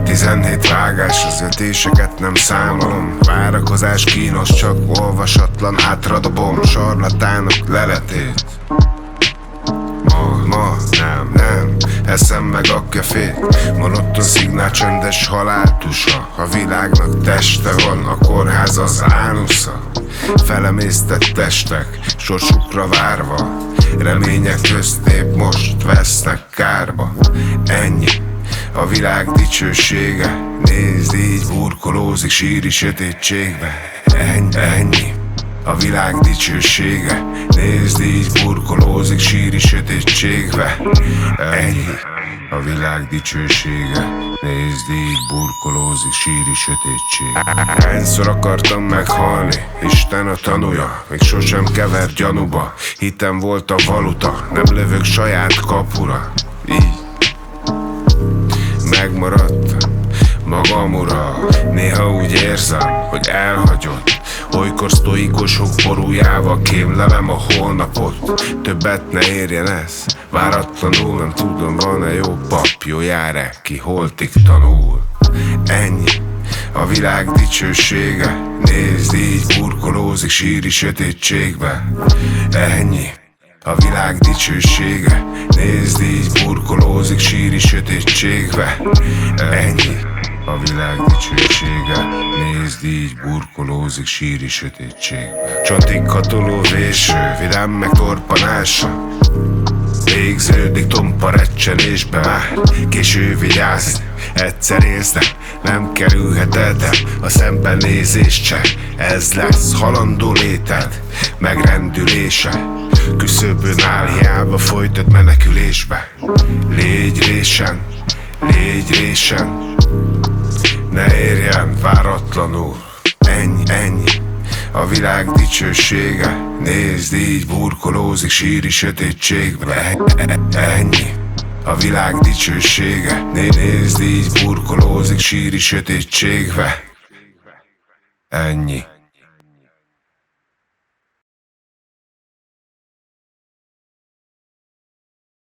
Tizenhét vágás, az ötéseket nem számolom. Várakozás kínos, csak olvasatlan hátradobom. Sarlatánok leletét. Ma nem eszem meg a kefét. Monotton szignál, csöndes haláltusa. A világnak teste van, a kórház az ánusza. Felemésztett testek, sorsukra várva. Remények közt épp most vesznek kárba. Ennyi a világ dicsősége. Nézd, így burkolózik síri sötétségbe. Ennyi a világ dicsősége. Nézd, így burkolózik síri sötétségbe. Ennyi a világ dicsősége. Nézd, így burkolózik síri sötétség. Hányszor akartam meghalni, Isten a tanúja. Még sosem kever gyanúba. Hitem volt a valuta, nem lövök saját kapura. Így megmaradtam magam ura. Néha úgy érzem, hogy elhagyod. Olykor sztoikusok borújával kémlelem a holnapot. Többet ne érjen ez, váratlanul. Nem tudom, van-e jó pap, jó jár-e ki holtig tanul. Ennyi a világ dicsősége. Nézd, így burkolózik síri sötétségbe. Ennyi a világ dicsősége. Nézd, így burkolózik síri sötétségbe. Ennyi a világ dicsősége. Nézd, így burkolózik síri sötétségbe. Csontig katoló véső, vidám meg torpanása. Végződik tompa recsenésbe már. Késő vigyázni, egyszer érzem, nem kerülheted el a szembenézést se. Ez lesz halandó léted megrendülése. Küszöbön áll, hiába folytat menekülésbe. Légy résen, ne érjen váratlanul. Ennyi a világ dicsősége. Nézd, így burkolózik síri sötétségbe. Ennyi a világ dicsősége. Nézd, így burkolózik síri sötétségbe. Ennyi.